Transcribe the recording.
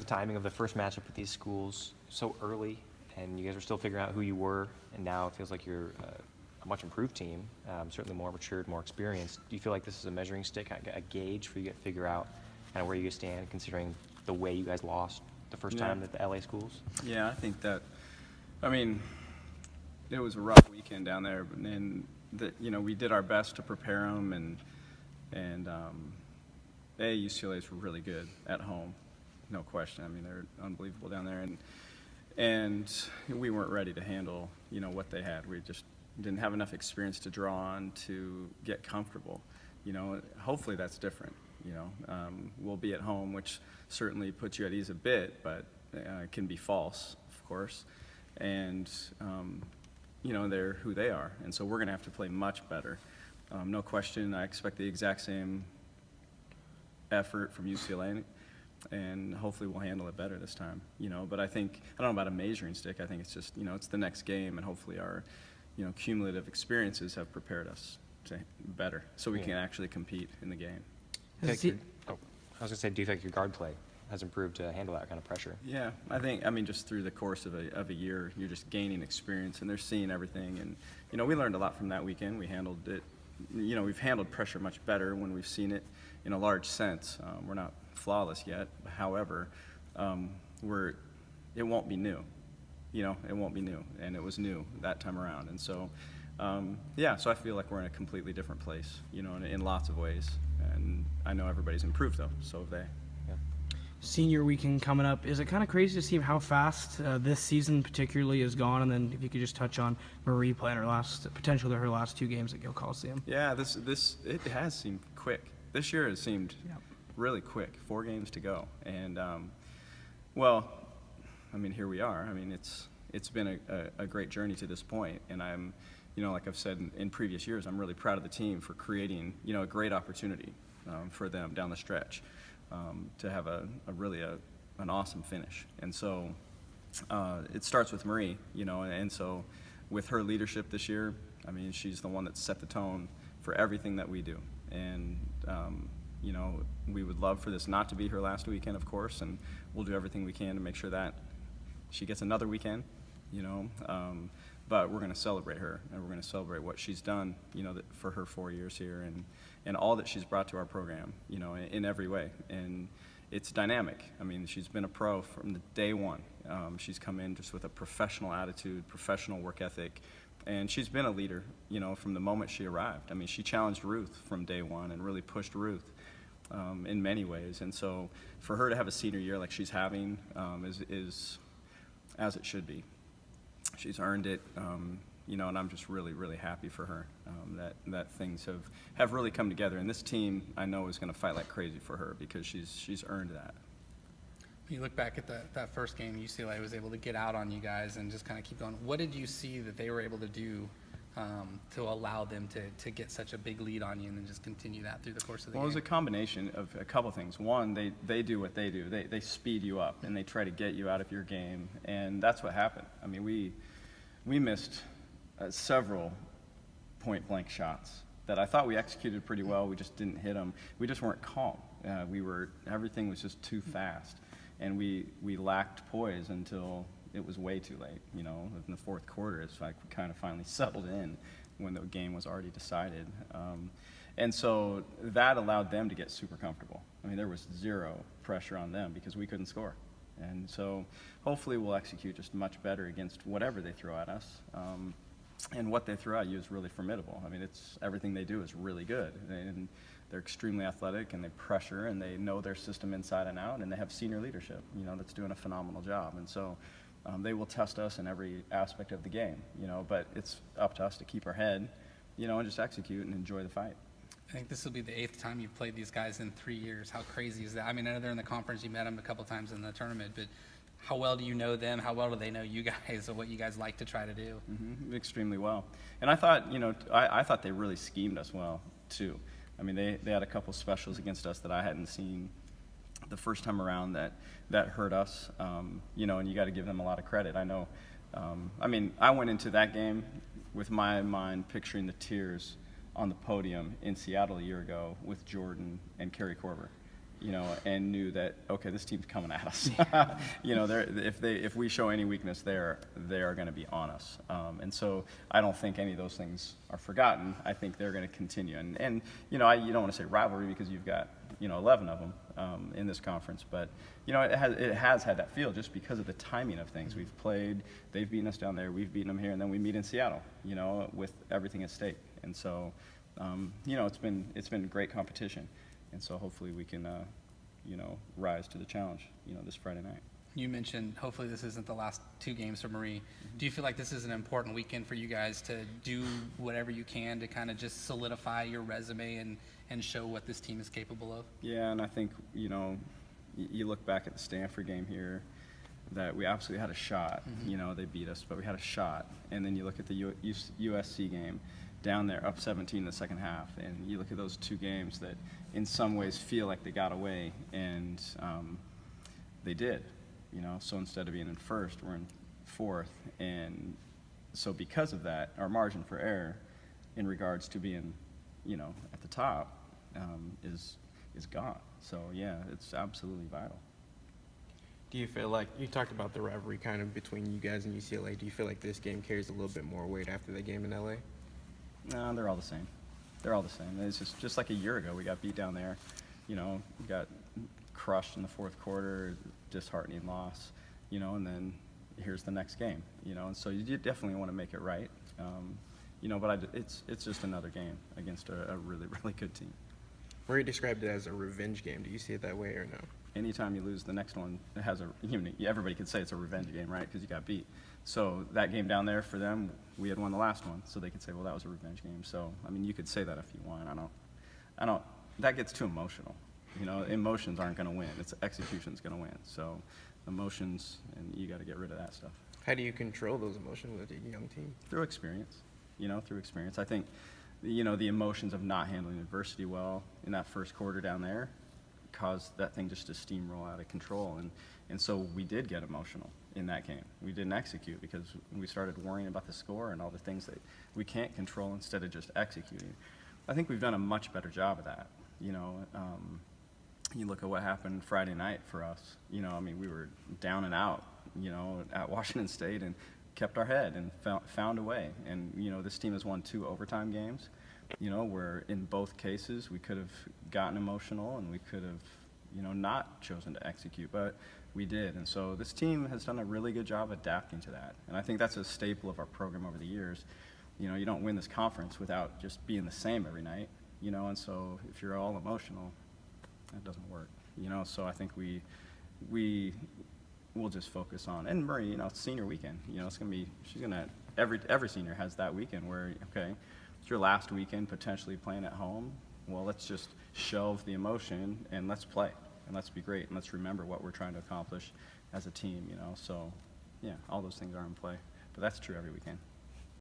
the timing of the first matchup with these schools so early, and you guys are still figuring out who you were, and now it feels like you're a much improved team, certainly more matured, more experienced. Do you feel like this is a measuring stick, a gauge for you to figure out kind of where you stand, considering the way you guys lost the first time at the LA schools? Yeah, I think that, I mean, it was a rough weekend down there, and we did our best to prepare them, and UCLA's were really good at home, no question. I mean, they're unbelievable down there, and we weren't ready to handle, what they had. We just didn't have enough experience to draw on to get comfortable. Hopefully that's different. We'll be at home, which certainly puts you at ease a bit, but can be false, of course. And they're who they are, and so we're going to have to play much better. No question. I expect the exact same effort from UCLA, and hopefully we'll handle it better this time. But I don't know about a measuring stick. I think it's just it's the next game, and hopefully our cumulative experiences have prepared us to better, so we can actually compete in the game. I was going to say, do you think your guard play has improved to handle that kind of pressure? Yeah, just through the course of a year, you're just gaining experience, and they're seeing everything. And, we learned a lot from that weekend. We handled it, we've handled pressure much better when we've seen it in a large sense. We're not flawless yet. However, it won't be new. It won't be new, and it was new that time around. And so, so I feel like we're in a completely different place, in lots of ways. And I know everybody's improved, though, so have they. Senior weekend coming up. Is it kind of crazy to see how fast this season particularly is gone? And then if you could just touch on Marie playing her last 2 games at Gill Coliseum. Yeah, it has seemed quick. This year has seemed really quick. 4 games to go, and here we are. It's been a great journey to this point, and I'm, like I've said in previous years, I'm really proud of the team for creating, a great opportunity for them down the stretch. To have an awesome finish. And so it starts with Marie, and so with her leadership this year, she's the one that set the tone for everything that we do. And, we would love for this not to be her last weekend, of course, and we'll do everything we can to make sure that she gets another weekend, but we're going to celebrate her, and we're going to celebrate what she's done, for her 4 years here, and all that she's brought to our program, in every way. And it's dynamic. She's been a pro from the day one. She's come in just with a professional attitude, professional work ethic, and she's been a leader, from the moment she arrived. She challenged Ruth from day one and really pushed Ruth in many ways. And so for her to have a senior year like she's having is as it should be. She's earned it, and I'm just really, really happy for her that things have really come together. And this team, I know, is going to fight like crazy for her because she's earned that. You look back at that first game, UCLA was able to get out on you guys and just kind of keep going. What did you see that they were able to do to allow them to get such a big lead on you and then just continue that through the course of the game? Well, it was a combination of a couple things. One, they do what they do. They speed you up, and they try to get you out of your game, and that's what happened. We missed several point-blank shots that I thought we executed pretty well. We just didn't hit them. We just weren't calm. Everything was just too fast, and we lacked poise until it was way too late. In the fourth quarter, it's like we kind of finally settled in when the game was already decided. And so that allowed them to get super comfortable. There was zero pressure on them because we couldn't score. And so hopefully we'll execute just much better against whatever they throw at us. And what they throw at you is really formidable. It's everything they do is really good. And they're extremely athletic, and they pressure, and they know their system inside and out, and they have senior leadership, that's doing a phenomenal job. And so they will test us in every aspect of the game, but it's up to us to keep our head, and just execute and enjoy the fight. I think this will be the 8th time you've played these guys in 3 years. How crazy is that? I know they're in the conference. You met them a couple times in the tournament, but how well do you know them? How well do they know you guys, or what you guys like to try to do? Mm-hmm. Extremely well. And I thought, I thought they really schemed us well, too. They had a couple specials against us that I hadn't seen the first time around that hurt us, and you got to give them a lot of credit. I know, I went into that game with my mind picturing the tears on the podium in Seattle a year ago with Jordan and Kerry Korver. you know, and knew that, okay, this team's coming at us. You know, if we show any weakness there, they are going to be on us. And so I don't think any of those things are forgotten. I think they're going to continue. And you know, you don't want to say rivalry because you've got, you know, 11 of them in this conference. But, you know, it has had that feel just because of the timing of things. We've played, they've beaten us down there, we've beaten them here, and then we meet in Seattle, you know, with everything at stake. And so, you know, it's been great competition. And so hopefully we can, you know, rise to the challenge, you know, this Friday night. You mentioned hopefully this isn't the last 2 games for Marie. Do you feel like this is an important weekend for you guys to do whatever you can to kind of just solidify your resume and show what this team is capable of? Yeah, and I think, you know, you look back at the Stanford game here, that we absolutely had a shot. You know, they beat us, but we had a shot. And then you look at the USC game down there, up 17 in the second half, and you look at those 2 games that in some ways feel like they got away, and they did. You know, so instead of being in first, we're in fourth, and so because of that, our margin for error in regards to being, you know, at the top is gone. So yeah, it's absolutely vital. Do you feel like, you talked about the rivalry kind of between you guys and UCLA, do you feel like this game carries a little bit more weight after the game in LA? No, they're all the same. They're all the same. It's just like a year ago, we got beat down there. You know, we got crushed in the fourth quarter, disheartening loss, you know, and then here's the next game, you know, and so you definitely want to make it right, you know, but it's just another game against a really, really good team. Murray described it as a revenge game. Do you see it that way or no? Anytime you lose, the next one has everybody could say it's a revenge game, right, because you got beat. So that game down there for them, we had won the last one, so they could say, well, that was a revenge game. So, I mean, you could say that if you want. I don't, that gets too emotional. You know, emotions aren't going to win. It's execution's going to win. So emotions, and you got to get rid of that stuff. How do you control those emotions with a young team? Through experience, you know, through experience. I think, you know, the emotions of not handling adversity well in that first quarter down there caused that thing just to steamroll out of control. And so we did get emotional in that game. We didn't execute because we started worrying about the score and all the things that we can't control instead of just executing. I think we've done a much better job of that. You know, you look at what happened Friday night for us. You know, I mean, we were down and out, you know, at Washington State and kept our head and found a way. And, you know, this team has won 2 overtime games, you know, where in both cases we could have gotten emotional and we could have, you know, not chosen to execute, but we did. And so this team has done a really good job adapting to that. And I think that's a staple of our program over the years. You know, you don't win this conference without just being the same every night, you know, and so if you're all emotional, that doesn't work, you know. So I think we will just focus on, and Murray, you know, it's senior weekend, you know, it's gonna be, she's gonna, every senior has that weekend where, okay, it's your last weekend potentially playing at home. Well, let's just shelve the emotion and let's play and let's be great and let's remember what we're trying to accomplish as a team, you know. So yeah, all those things are in play, but that's true every weekend.